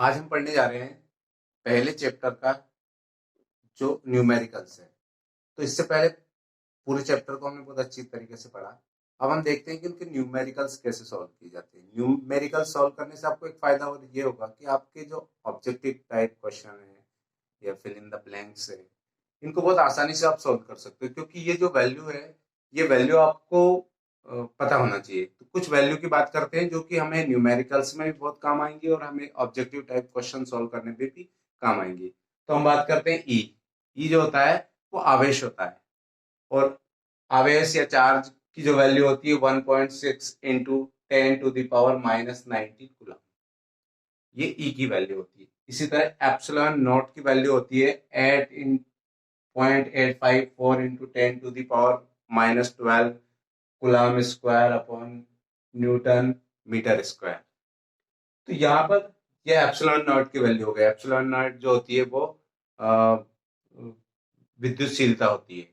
आज हम पढ़ने जा रहे हैं पहले चैप्टर का जो न्यूमेरिकल्स है। तो इससे पहले पूरे चैप्टर को हमने बहुत अच्छी तरीके से पढ़ा। अब हम देखते हैं कि उनके न्यूमेरिकल्स कैसे सॉल्व किए जाते हैं। न्यूमेरिकल सॉल्व करने से आपको एक फायदा और ये होगा कि आपके जो ऑब्जेक्टिव टाइप क्वेश्चन है या फिल इन द ब्लैंक्स है, इनको बहुत आसानी से आप सॉल्व कर सकते हो, क्योंकि ये जो वैल्यू है ये वैल्यू आपको पता होना चाहिए। तो कुछ वैल्यू की बात करते हैं जो कि हमें न्यूमेरिकल्स में भी बहुत काम आएंगी और हमें ऑब्जेक्टिव टाइप क्वेश्चन सॉल्व करने में भी काम आएंगी। तो हम बात करते हैं ई जो होता है वो आवेश होता है, और आवेश या चार्ज की जो वैल्यू होती है 1.6 इंटू 10⁻⁻90 कूलम, ये ई की वैल्यू होती है। इसी तरह एप्सिलॉन नॉट की वैल्यू होती है 8.854 into 10⁻⁻12 coulomb square upon newton metre square. तो यहाँ पर ये एप्सिलॉन नॉट की वैल्यू हो गई। एप्सिलॉन नॉट जो होती है वो विद्युतशीलता होती है।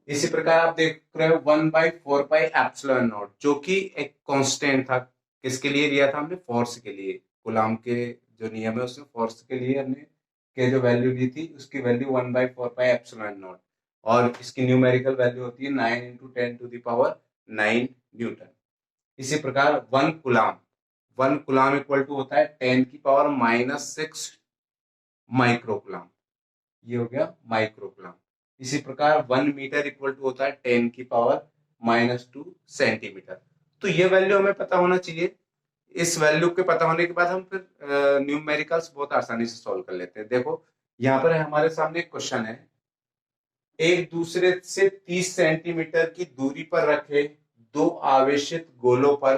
इसी प्रकार आप देख रहे हो 1/4 पाई एप्सिलॉन नॉट, जो कि एक कांस्टेंट था। किसके लिए लिया था हमने? फोर्स के लिए। कूलम के जो नियम है उसमें फोर्स के लिए हमने के जो वैल्यू ली थी उसकी वैल्यू 1/4 पाई एप्सिलॉन नॉट, और इसकी न्यूमेरिकल वैल्यू होती है 9 इंटू 10⁻9 न्यूटन। इसी प्रकार 1 कूलम इक्वल टू होता है 10⁻⁻6 माइक्रोकूलम। ये हो गया माइक्रोकूलम। इसी प्रकार 1 मीटर इक्वल टू होता है 10⁻⁻2 सेंटीमीटर। तो ये वैल्यू हमें पता होना चाहिए। इस वैल्यू के पता होने के बाद हम फिर न्यूमेरिकल्स बहुत आसानी से सॉल्व कर लेते हैं। देखो यहाँ पर हमारे सामने एक क्वेश्चन है, एक दूसरे से 30 सेंटीमीटर की दूरी पर रखे दो आवेशित गोलों पर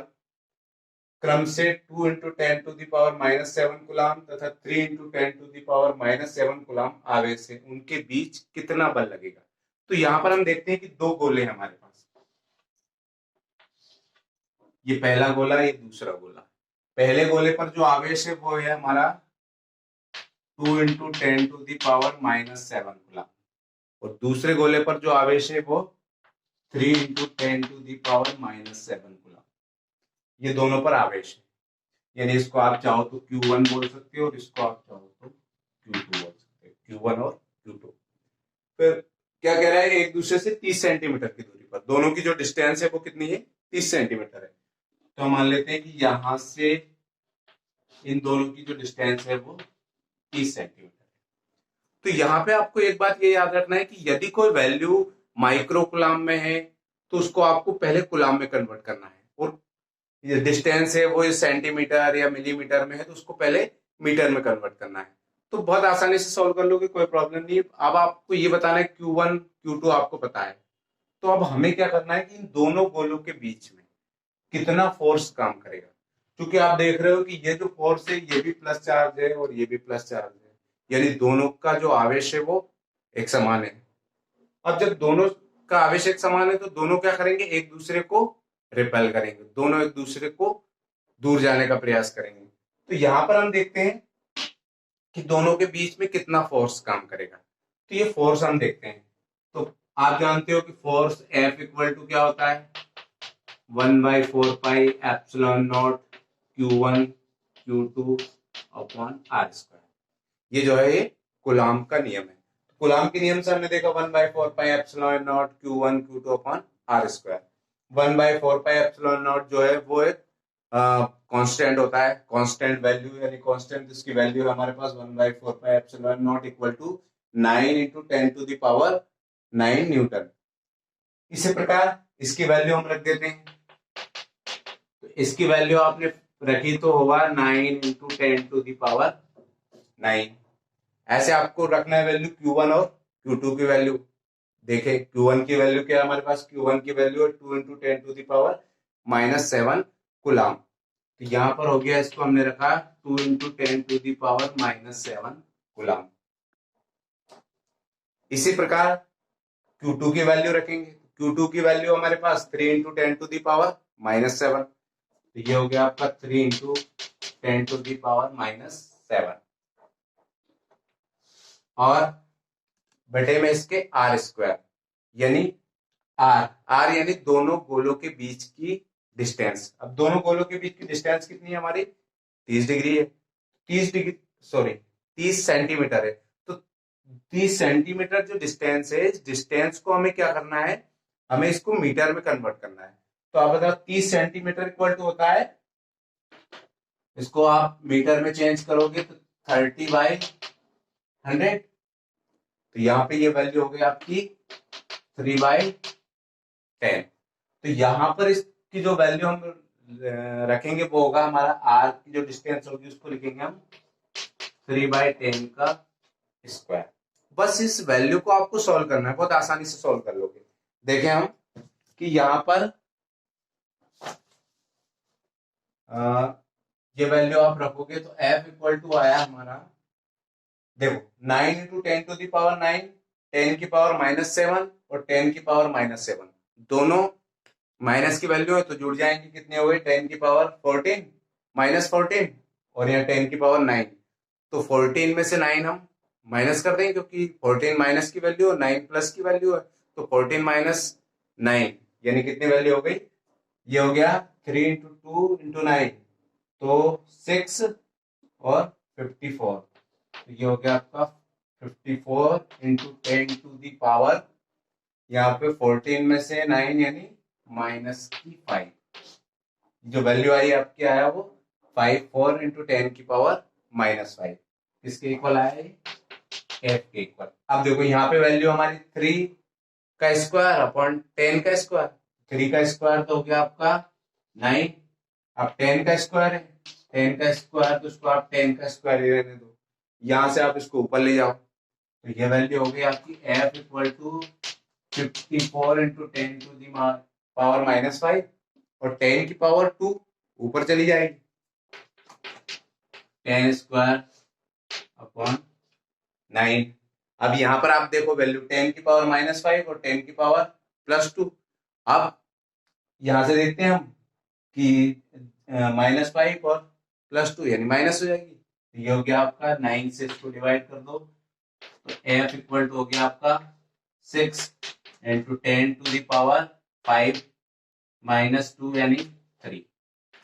क्रम से 2 इंटू 10⁻⁻7 कूलम तथा 3 इंटू 10⁻⁻7 कूलम आवेश है, उनके बीच कितना बल लगेगा। तो यहाँ पर हम देखते हैं कि दो गोले हैं हमारे पास। ये पहला गोला, ये दूसरा गोला। पहले गोले पर जो आवेश है वो है हमारा 2 इंटू 10⁻⁻7 कूलम, और दूसरे गोले पर जो आवेश है वो 3 इंटू 10⁻⁻7 कूलम। ये दोनों पर आवेश है, यानी इसको आप चाहो तो Q1 बोल सकते हो और इसको आप चाहो तो Q2 बोल सकते हो। Q1 और Q2। फिर क्या कह रहा है? एक दूसरे से 30 सेंटीमीटर की दूरी पर, दोनों की जो डिस्टेंस है वो कितनी है? 30 सेंटीमीटर है। तो हम मान लेते हैं कि यहां से इन दोनों की जो डिस्टेंस है वो 30 सेंटीमीटर है। तो यहाँ पे आपको एक बात ये याद रखना है कि यदि कोई वैल्यू माइक्रो कूलम में है तो उसको आपको पहले कूलम में कन्वर्ट करना है, और ये डिस्टेंस है वो सेंटीमीटर या मिलीमीटर में है तो उसको पहले मीटर में कन्वर्ट करना है। तो बहुत आसानी से सॉल्व कर लोगे, कोई प्रॉब्लम नहीं है। अब आपको ये बताना है Q1 Q2 आपको पता है, तो अब हमें क्या करना है कि इन दोनों गोलों के बीच में कितना फोर्स काम करेगा। क्योंकि आप देख रहे हो कि ये जो फोर्स है ये भी प्लस चार्ज है और ये भी प्लस चार्ज है, यानी दोनों का जो आवेश है वो एक समान है। अब जब दोनों का आवेश एक समान है तो दोनों क्या करेंगे? एक दूसरे को रिपेल करेंगे, दोनों एक दूसरे को दूर जाने का प्रयास करेंगे। तो यहां पर हम देखते हैं कि दोनों के बीच में कितना फोर्स काम करेगा। तो ये फोर्स हम देखते हैं। तो आप जानते हो कि फोर्स F इक्वल टू क्या होता है? 1/4 pi epsilon naught Q1 Q2 upon R square. ये जो है ये कूलम का नियम है। कूलम के नियम से हमने देखा 1/4 pi epsilon naught Q1 Q2 upon R square. 1/4 pi epsilon naught जो है वो एक कांस्टेंट होता है, कांस्टेंट वैल्यू, यानी कांस्टेंट जिसकी वैल्यू है हमारे पास 1/4 pi epsilon naught equal to 9 into 10⁻9 newton. इसी प्रकार इसकी वैल्यू हम रख देते हैं। तो इसकी वैल्यू आपने रखी तो होगा 9 इंटू 10⁻9। ऐसे आपको रखना है वैल्यू Q1 और Q2 की वैल्यू। देखें Q1 की वैल्यू क्या है हमारे पास? Q1 की वैल्यू है 2 इंटू 10⁻⁻7 कूलम। तो यहां पर हो गया, इसको हमने रखा 2 इंटू 10⁻⁻7 कूलम। इसी प्रकार Q2 की वैल्यू रखेंगे। Q2 की वैल्यू हमारे पास 3 इंटू 10⁻⁻7। तो ये हो गया आपका 3 इंटू 10⁻⁻7 और बटे में इसके R स्क्वायर, यानी R यानी दोनों गोलों के बीच की डिस्टेंस। अब दोनों गोलों के बीच की डिस्टेंस कितनी है हमारी? 30 डिग्री है। 30 डिग्री, सॉरी 30 सेंटीमीटर है। तो 30 सेंटीमीटर जो डिस्टेंस है, इस डिस्टेंस को हमें क्या करना है, हमें इसको मीटर में कन्वर्ट करना है। तो आप बताओ 30 सेंटीमीटर इक्वल टू होता है, इसको आप मीटर में चेंज करोगे तो 30/100। तो यहाँ पे ये वैल्यू हो गई आपकी 3/10। तो यहाँ पर इसकी जो वैल्यू हम रखेंगे वो होगा हमारा आर की जो डिस्टेंस होगी उसको लिखेंगे हम 3/10 का स्क्वायर। बस इस वैल्यू को आपको सॉल्व करना है, बहुत आसानी से सॉल्व कर लोगे। देखें हम कि यहाँ पर ये वैल्यू आप रखोगे तो f इक्वल टू आया हमारा, देखो 9 इंटू 10⁻9, 10⁻⁻7 और 10⁻⁻7 दोनों माइनस की वैल्यू है तो जुड़ जाएंगे, कितने हो गए 10⁻14 -14 और यहाँ 10⁻9। तो 14 में से 9 हम माइनस कर देंगे क्योंकि 14 माइनस की वैल्यू है, 9 प्लस की वैल्यू है। तो 14 माइनस 9 यानी कितनी वैल्यू हो गई, ये हो गया 3 इंटू 2 इंटू 9 तो 6 और 54। तो ये हो गया आपका 54 इंटू 10 टू दी पावर, यहाँ पे 14 में से 9 यानी -5। जो वैल्यू आई आपकी आया वो 54 इंटू 10⁻⁻5 किसके इक्वल आया, एफ के इक्वल। अब देखो यहाँ पे वैल्यू हमारी 3 का स्क्वायर अपॉन 10 का स्क्वायर, 3 का स्क्वायर तो हो गया आपका 9, अब 10 का स्क्वायर है, 10 का स्क्वायर तो इसको आप 10 का स्क्वायर ही रहने दो, यहां से आप इसको ऊपर ले जाओ। तो ये वैल्यू हो गई आपकी f equal to 54 into 10 to the power -5 और 10 की पावर 2 ऊपर चली जाएगी, 10 स्क्वायर अपॉन 9। अब यहां पर आप देखो वैल्यू 10 की पावर -5 और 10 की पावर +2। अब यहां से देखते हैं हम कि -5 और +2 यानी माइनस हो जाएगी। तो ये हो गया आपका 9 से इसको डिवाइड कर दो तो f इक्वल टू हो गया आपका 6 इंटू 10 टू दी पावर 5 -2 यानी 3,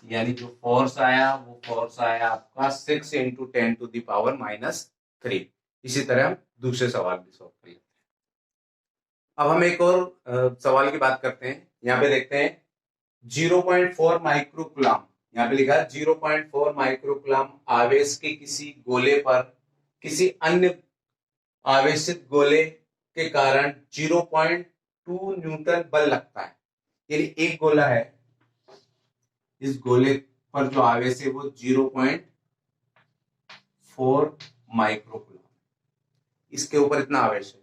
यानी जो फोर्स आया वो फोर्स आया आपका 6 इंटू 10 टू दी पावर -3। इसी तरह हम दूसरे सवाल भी सॉल्व कर लेते हैं। अब हम एक और सवाल की बात करते हैं। यहाँ पे देखते हैं 0.4 माइक्रोकुलाम, यहाँ पे लिखा है 0.4 माइक्रोकुलाम आवेश के किसी गोले पर किसी अन्य आवेशित गोले के कारण 0.2 न्यूटन बल लगता है। यानी एक गोला है, इस गोले पर जो आवेश है वो 0.4 माइक्रोकुलाम, इसके ऊपर इतना आवेश है।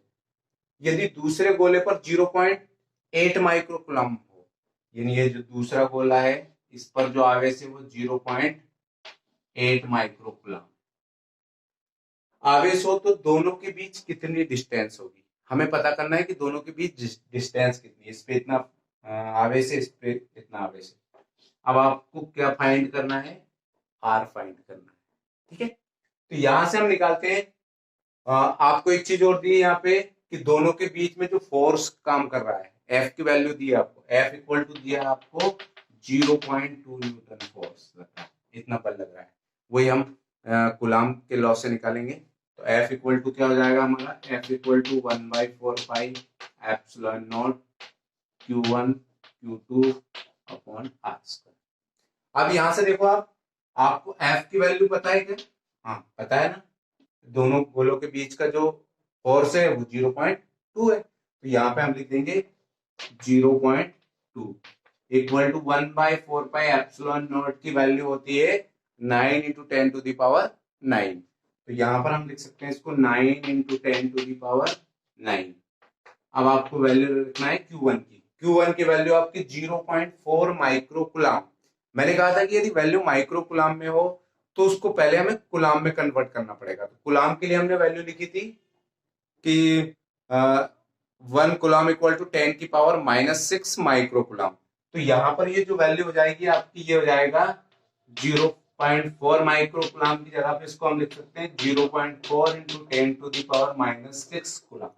यदि दूसरे गोले पर 0.8 माइक्रोकुलाम हो, यानी ये जो दूसरा गोला है इस पर जो आवेश है वो 0.8 माइक्रोकुलाम आवेश हो, तो दोनों के बीच कितनी डिस्टेंस होगी। हमें पता करना है कि दोनों के बीच डिस्टेंस कितनी है। इस पे इतना आवेश है, इस पे इतना आवेश है। अब आपको क्या फाइंड करना है, आर फाइंड करना है, ठीक है। तो यहां से हम निकालते हैं। आपको एक चीज और दी है यहाँ पे कि दोनों के बीच में जो फोर्स काम कर रहा है, एफ की वैल्यू दी है आपको, एफ इक्वल टू दिया है आपको 0.2 न्यूटन फोर्स लग रहा है, इतना बल लग रहा है। वही हम कूलाम के लॉ से निकालेंगे। तो एफ इक्वल टू क्या हो जाएगा हमारा, F equal to 1/4 pi epsilon naught Q1 Q2 upon R square. अब यहां से देखो आपको एफ की वैल्यू पता है क्या, हाँ पता है ना, दोनों गोलों के बीच का जो फोर्स है वो 0.2 है। तो यहाँ पे हम लिख देंगे 0.2 equal to 1/4 pi epsilon nought की वैल्यू होती है 9 इंटू 10 टू दी पावर 9। तो यहाँ पर हम लिख सकते हैं इसको 9 इंटू 10 टू दी पावर 9। अब आपको वैल्यू लिखना है Q1 की। Q1 की वैल्यू आपकी 0.4 माइक्रोकुलाम। मैंने कहा था कि यदि वैल्यू माइक्रोकुलाम में हो तो उसको पहले हमें कुलाम में कन्वर्ट करना पड़ेगा। तो कुलाम के लिए हमने वैल्यू लिखी थी कि 1 कुलाम इक्वल टू 10 की पावर -6 माइक्रोकुलाम। तो यहाँ पर ये जो वैल्यू हो जाएगी आपकी, ये हो जाएगा 0.4 माइक्रोकुलाम की जगह पे इसको हम लिख सकते हैं 0.4 into 10 to the power -6 coulomb.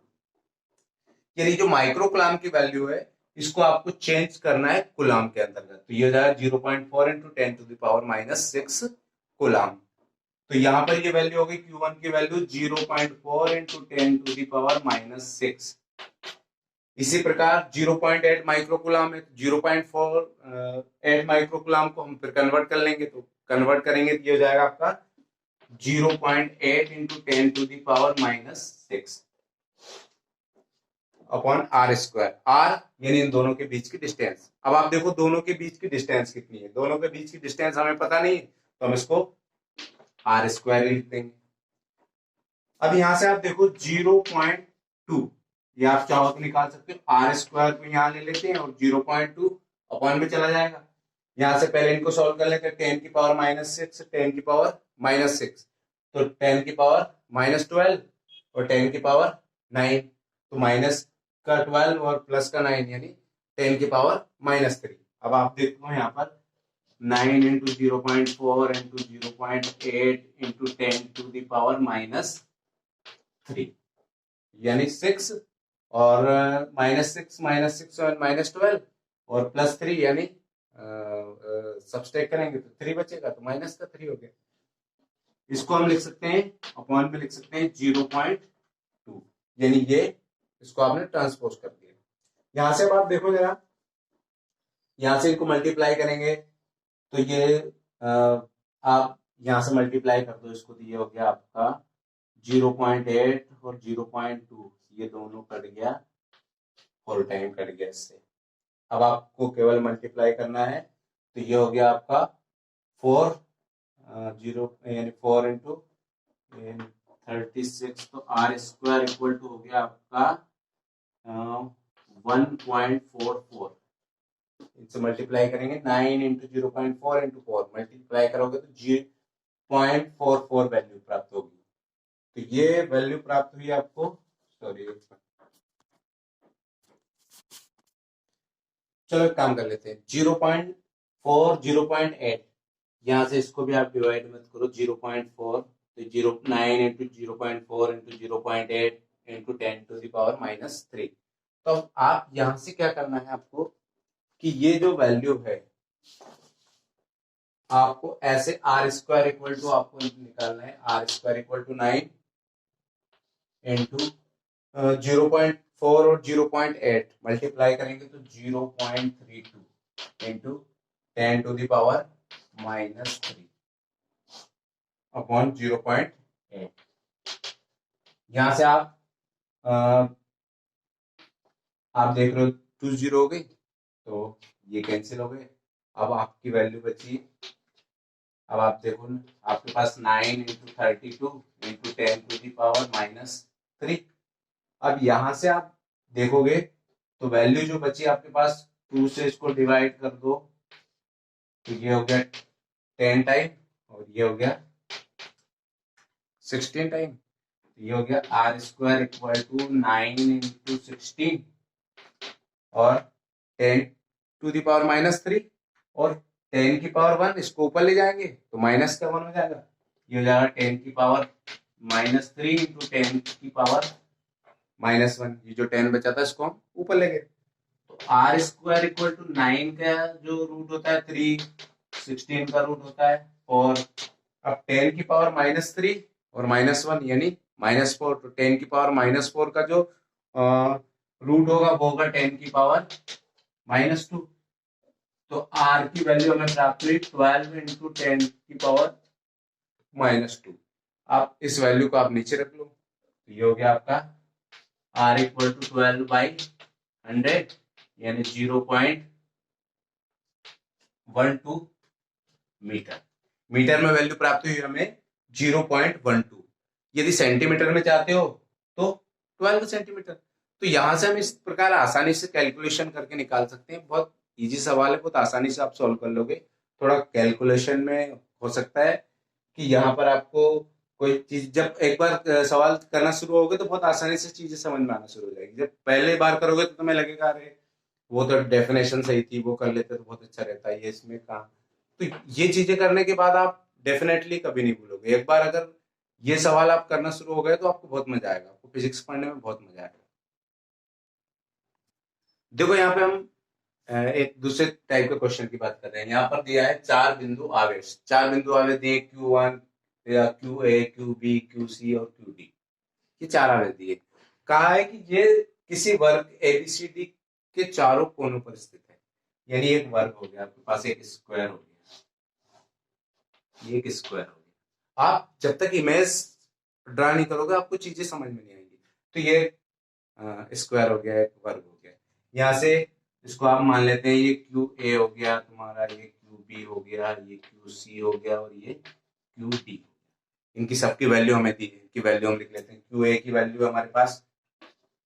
यानी जो माइक्रोकुलाम की वैल्यू है इसको आपको चेंज करना है कुलाम के अंतर्गत। तो ये हो जाएगा 0.4 into 10 to the power -6 coulomb. तो यहाँ पर ये वैल्यू होगी Q1 की value 0.4 into 10 to the power -6। इसी प्रकार 0.8 माइक्रोकुलाम है, 0.48 माइक्रोकुलाम को हम फिर कन्वर्ट कर लेंगे, तो कन्वर्ट करेंगे तो ये हो जाएगा आपका 0.8 into 10 to the power -6 upon R square. R यानी इन दोनों के बीच की डिस्टेंस। अब आप देखो दोनों के बीच की डिस्टेंस कितनी है, दोनों के बीच की डिस्टेंस हमें पता नहीं, तो हम इसको आर स्क्वायर लिख देंगे। अब यहां से आप देखो 0.2, ये आप चाहो तो निकाल सकते हो, आर स्क्वायर को यहाँ ले लेते हैं और 0.2 अपॉन में चला जाएगा। यहां से पहले इनको सॉल्व कर लेते हैं, 10 की पावर -6, 10 की पावर -6, तो 10 की पावर -12 और 10 की पावर 9, तो माइनस का 12 और प्लस का 9 यानी 10 की पावर -3। अब आप देखो यहाँ पर 9 into 0.4 into 0.8 into 10 to the power -3 यानी 6 और -6 और -12 और +3 यानी सबस्ट्रैक्ट करेंगे तो 3 बचेगा, तो माइनस का 3 हो गया। इसको हम लिख सकते हैं अपॉन में लिख सकते हैं 0.2, यानी ये इसको आपने ट्रांसपोज कर दिया। यहां से अब आप देखो जरा, यहां से इनको मल्टीप्लाई करेंगे तो ये आप यहां से मल्टीप्लाई कर दो इसको, तो ये हो गया आपका 0.8 और 0.2, ये दोनों कट गया, होल टाइम कट गया इससे। अब आपको केवल मल्टीप्लाई करना है, तो ये हो गया आपका 4 यानी 4 इंटू 36, तो आर स्क्वायर इक्वल टू हो गया आपका 1.44। इनसे मल्टीप्लाई करेंगे 9 इंटू 0.4 इंटू 4 मल्टीप्लाई करोगे तो 0.44 वैल्यू प्राप्त होगी। तो ये वैल्यू प्राप्त हुई आपको, सॉरी चलो एक काम कर लेते हैं, 0.4 0.8, यहां से इसको भी आप डिवाइड मत करो, 0.4 तो 9 into 0.4 into 0.8 into 10 to the power -3। तो आप यहां से क्या करना है आपको कि ये जो वैल्यू है आपको ऐसे आर स्क्वायर इक्वल टू आपको निकालना है, R square equal to 9 into 0.4 और 0.8 मल्टीप्लाई करेंगे तो 0.32 into 10 to the power -3 upon 0.8। यहां से आप देख रहे हो 2 0 हो गई, तो ये कैंसिल हो गए। अब आपकी वैल्यू बची, अब आप देखो ना, आपके पास 9 into 32 into 10 to the power -3। अब यहां से आप देखोगे तो वैल्यू जो बची आपके पास, 2 से इसको डिवाइड कर दो तो ये हो गया 10 टाइम और ये हो गया 16 टाइम, तो ये हो गया R square equal to 9 into 16 और 10 टू दी पावर -3 और 10 की पावर 1 इसको ऊपर ले जाएंगे तो माइनस का 1 हो जाएगा, ये हो जाएगा 10 की पावर -3 इंटू 10 की पावर -1। ये जो 10 बचा था इसको हम ऊपर ले गए, तो आर स्क्वायर इक्वल टू 9 का जो रूट होता है 3, 16 का रूट होता है 4, अब 10 की पावर -3 और -1 यानी -4, तो 10 की पावर -4 का जो रूट होगा वो होगा 10 की पावर -2। तो आर की वैल्यू हमें प्राप्त हुई 12 इंटू 10 की पावर -2। आप इस वैल्यू को आप नीचे रख लो, तो ये हो गया आपका आर इक्वल टू 12/100 यानी 0.12 मीटर। मीटर में वैल्यू प्राप्त हुई हमें 0.12। यदि सेंटीमीटर में चाहते हो तो 12 सेंटीमीटर। तो यहां से हम इस प्रकार आसानी से कैलकुलेशन करके निकाल सकते हैं। बहुत इजी सवाल है, बहुत आसानी से आप सॉल्व कर लोगे। थोड़ा कैलकुलेशन में हो सकता है कि यहाँ पर आपको कोई चीज, जब एक बार सवाल करना शुरू होगे तो बहुत आसानी से चीजें समझ में आना शुरू हो जाएगी। जब पहले बार करोगे तो तुम्हें लगेगा अरे वो तो डेफिनेशन सही थी, वो कर लेते तो बहुत अच्छा रहता है, ये इसमें कहा। तो ये चीजें करने के बाद आप डेफिनेटली कभी नहीं भूलोगे। एक बार अगर ये सवाल आप करना शुरू हो गए तो आपको बहुत मजा आएगा, आपको फिजिक्स पढ़ने में बहुत मजा आएगा। देखो यहाँ पे हम एक दूसरे टाइप के क्वेश्चन की बात कर रहे हैं। यहाँ पर दिया है 4 बिंदु आवेश, 4 बिंदु आवेश दिए Q1 Q A, Q B, Q C और क्यू डी, ये चार आवेश दिए। कहा है कि ये किसी वर्ग एबीसीडी के चारों कोनों पर स्थित है। यानी एक वर्ग हो गया आपके पास, एक स्क्वायर हो गया, ये एक स्क्वायर हो गया। आप जब तक इमेज ड्रा नहीं करोगे आपको चीजें समझ में नहीं आएंगी। तो ये स्क्वायर हो गया, एक वर्ग हो गया। यहाँ से इसको आप मान लेते हैं ये क्यू ए हो गया तुम्हारा, ये क्यू बी हो गया, ये क्यू सी हो गया और ये क्यू डी। इनकी सबकी वैल्यू हमें दी है, इनकी वैल्यू हम लिख लेते हैं। क्यू ए की वैल्यू है हमारे पास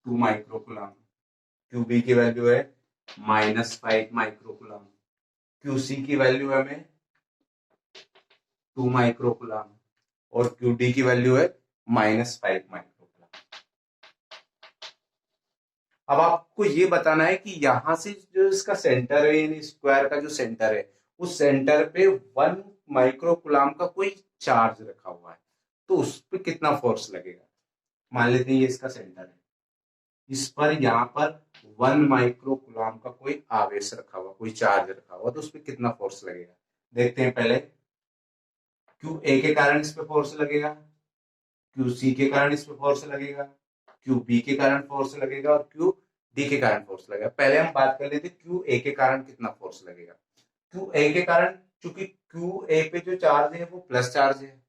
2 माइक्रोकुलम, क्यू बी की वैल्यू है -5 माइक्रोकुलम, क्यू सी की वैल्यू है हमें 2 माइक्रोकुलम और क्यू डी की वैल्यू है -5 माइक्रोकुलम। अब आपको ये बताना है कि यहां से जो इसका सेंटर है, यानी स्क्वायर का जो सेंटर है, उस सेंटर पे 1 माइक्रोकुलम का कोई चार्ज रखा हुआ है, तो उस पर कितना फोर्स लगेगा। मान लेते हैं ये इसका सेंटर है, इस पर यहाँ पर 1 माइक्रोकुलम का कोई आवेश रखा हुआ, कोई चार्ज रखा हुआ, तो उस पर कितना फोर्स लगेगा। देखते हैं पहले। क्यू ए के कारण इस पे फोर्स लगेगा, क्यू सी के कारण इस पे फोर्स लगेगा, क्यू बी के कारण फोर्स लगेगा और क्यू डी के कारण फोर्स लगेगा। पहले हम बात कर लेते क्यू ए के कारण कितना फोर्स लगेगा। क्यू ए के कारण, चूंकि क्यू ए पे जो चार्ज है वो प्लस चार्ज है,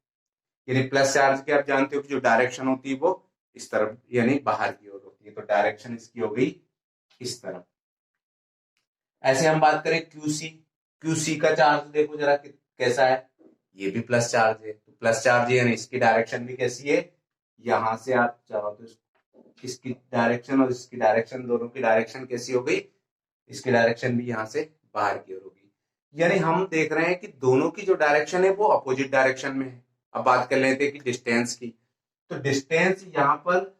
यानी प्लस चार्ज की आप जानते हो कि जो डायरेक्शन होती है वो इस तरफ यानी बाहर की ओर होती है, तो डायरेक्शन इसकी हो गई इस तरफ। ऐसे हम बात करें क्यूसी, क्यूसी का चार्ज देखो जरा कैसा है, ये भी प्लस चार्ज है, तो प्लस चार्ज है यानी इसकी डायरेक्शन भी कैसी है, यहां से आप चाहो तो इसकी डायरेक्शन और इसकी डायरेक्शन, दोनों की डायरेक्शन कैसी हो गई, इसकी डायरेक्शन भी यहां से बाहर की ओर होगी। यानी हम देख रहे हैं कि दोनों की जो डायरेक्शन है वो अपोजिट डायरेक्शन में है। अब बात कर लेते हैं कि डिस्टेंस की, तो डिस्टेंस यहाँ पर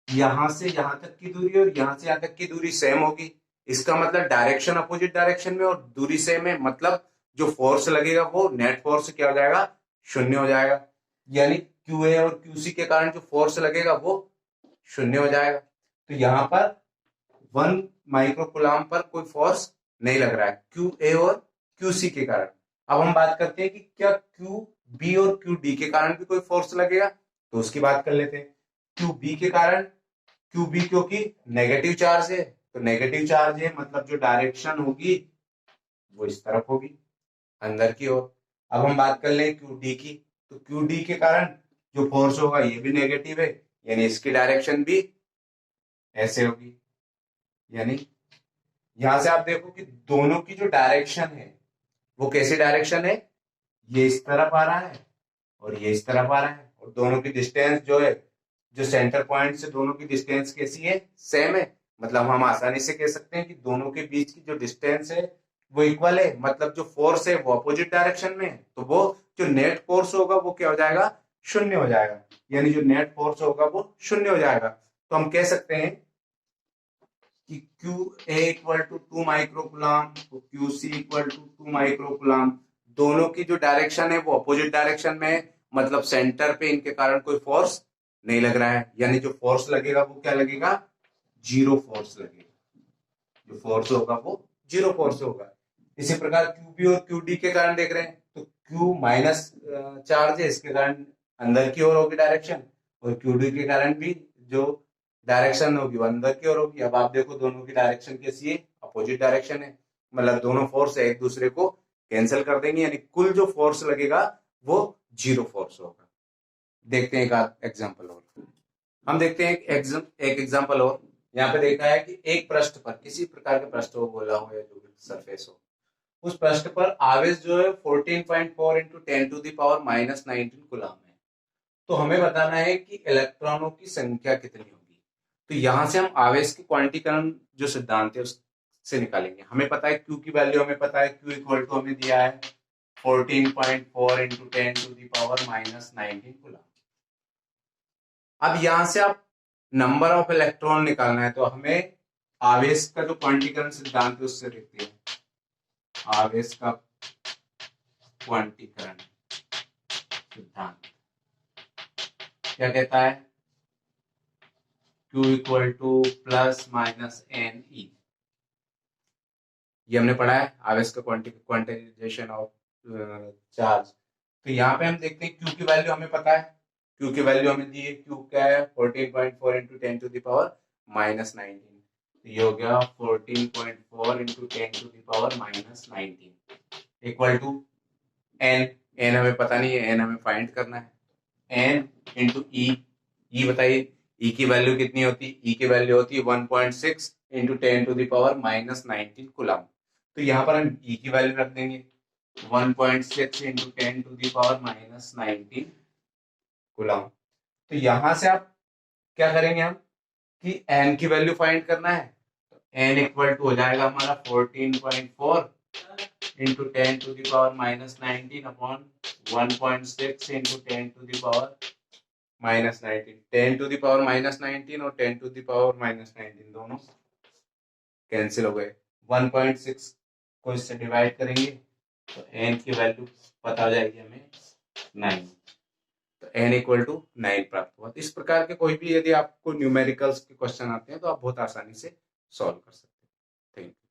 यहां से यहां तक की दूरी और यहां से यहां तक की दूरी सेम होगी। इसका मतलब डायरेक्शन अपोजिट डायरेक्शन में और दूरी सेम है, मतलब जो फोर्स लगेगा वो नेट फोर्स क्या हो जाएगा, शून्य हो जाएगा। यानी क्यू ए और क्यू सी के कारण जो फोर्स लगेगा वो शून्य हो जाएगा। तो यहाँ पर 1 माइक्रोकुलम पर कोई फोर्स नहीं लग रहा है क्यू ए और क्यू सी के कारण। अब हम बात करते हैं कि क्या क्यू बी और क्यू डी के कारण भी कोई फोर्स लगेगा, तो उसकी बात कर लेते हैं। क्यू बी के कारण, क्यू बी क्योंकि नेगेटिव चार्ज है, तो नेगेटिव चार्ज है मतलब जो डायरेक्शन होगी वो इस तरफ होगी, अंदर की ओर। अब हम बात कर लें क्यू डी की, तो क्यू डी के कारण जो फोर्स होगा ये भी नेगेटिव है, यानी इसकी डायरेक्शन भी ऐसे होगी। यानी यहां से आप देखो कि दोनों की जो डायरेक्शन है वो कैसी डायरेक्शन है, ये इस तरफ आ रहा है और ये इस तरफ आ रहा है, और दोनों की डिस्टेंस जो है, जो सेंटर पॉइंट से दोनों की डिस्टेंस कैसी है, सेम है। मतलब हम आसानी से कह सकते हैं कि दोनों के बीच की जो डिस्टेंस है वो इक्वल है, मतलब जो फोर्स है वो अपोजिट डायरेक्शन में है, तो वो जो नेट फोर्स होगा वो क्या हो जाएगा, शून्य हो जाएगा। यानी जो नेट फोर्स होगा वो शून्य हो जाएगा। तो हम कह सकते हैं कि Q A equal to 2 microcoulomb, तो Q C equal to 2 microcoulomb. दोनों की जो डायरेक्शन है वो अपोजिट डायरेक्शन में है, मतलब सेंटर पे इनके कारण कोई फोर्स नहीं लग रहा है, यानी जो फोर्स लगेगा वो क्या लगेगा, जीरो फोर्स लगेगा। जो फोर्स होगा वो जीरो फोर्स होगा। इसी प्रकार क्यू बी और क्यू डी के कारण देख रहे हैं, तो क्यू माइनस चार्ज है, इसके कारण अंदर की ओर होगी डायरेक्शन, और क्यू डी के कारण भी जो डायरेक्शन होगी वो अंदर की ओर होगी। अब आप देखो दोनों की डायरेक्शन कैसी है, अपोजिट डायरेक्शन है, मतलब दोनों फोर्स एक दूसरे को कैंसिल कर देंगे, यानी कुल जो फोर्स लगेगा वो जीरो फोर्स होगा। देखते हैं एक एग्जांपल और, हम देखते हैं एक एग्जांपल और। यहाँ पे देखा है कि एक पृष्ठ पर, किसी प्रकार के पृष्ठ हो, गोला हो या जो भी सरफेस हो, उस पृष्ठ पर आवेश जो है 14.4 इंटू 10⁻⁻19 कूलम है। तो हमें बताना है कि इलेक्ट्रॉनों की संख्या कितनी होगी। तो यहां से हम आवेश के क्वांटीकरण जो सिद्धांत है उससे निकालेंगे। हमें पता है क्यू की वैल्यू, हमें पता है क्यू इक्वल टू हमें दिया है 14.4 इंटू 10⁻⁻19 कूलम। अब यहां से आप नंबर ऑफ इलेक्ट्रॉन निकालना है, तो हमें आवेश का जो क्वांटीकरण सिद्धांत है उससे देखते हैं। आवेश का क्वांटीकरण सिद्धांत क्या कहता है, Q equal to plus minus N E, ये हमने पढ़ा है आवेश का क्वांटाइजेशन ऑफ चार्ज। तो यहाँ पे हम देखते हैं क्यू की वैल्यू हमें पता है, क्यू की वैल्यू हमें दी है, क्यू क्या है 14.4 into 10 to the power minus 19। तो ये हो गया 14.4 into 10 to the power minus 19 equal to N. N हमें पता नहीं है, एन हमें फाइंड करना है। एन इंटू ई बताइए ई की वैल्यू कितनी होती है, ई की वैल्यू होती है 1.6 into 10 to the power minus 19 coulomb. तो यहाँ पर हम ई की वैल्यू रख देंगे 1.6 into 10 to the power minus 19 coulomb. तो यहां से आप क्या करेंगे हम कि एन की वैल्यू फाइंड करना है, तो एन इक्वल टू हो जाएगा हमारा 14.4 into 10 to the power minus 19 upon 1.6 into 10 to the power minus 19। 10 to the power minus 19 और 10 टू द पावर माइनस 19 दोनों कैंसिल हो गए। 1.6 को इससे डिवाइड करेंगे तो एन की वैल्यू पता हो जाएगी हमें 9। तो एन इक्वल टू 9 प्राप्त हुआ। तो इस प्रकार के कोई भी यदि आपको न्यूमेरिकल्स के क्वेश्चन आते हैं तो आप बहुत आसानी से सॉल्व कर सकते हैं। Thank you.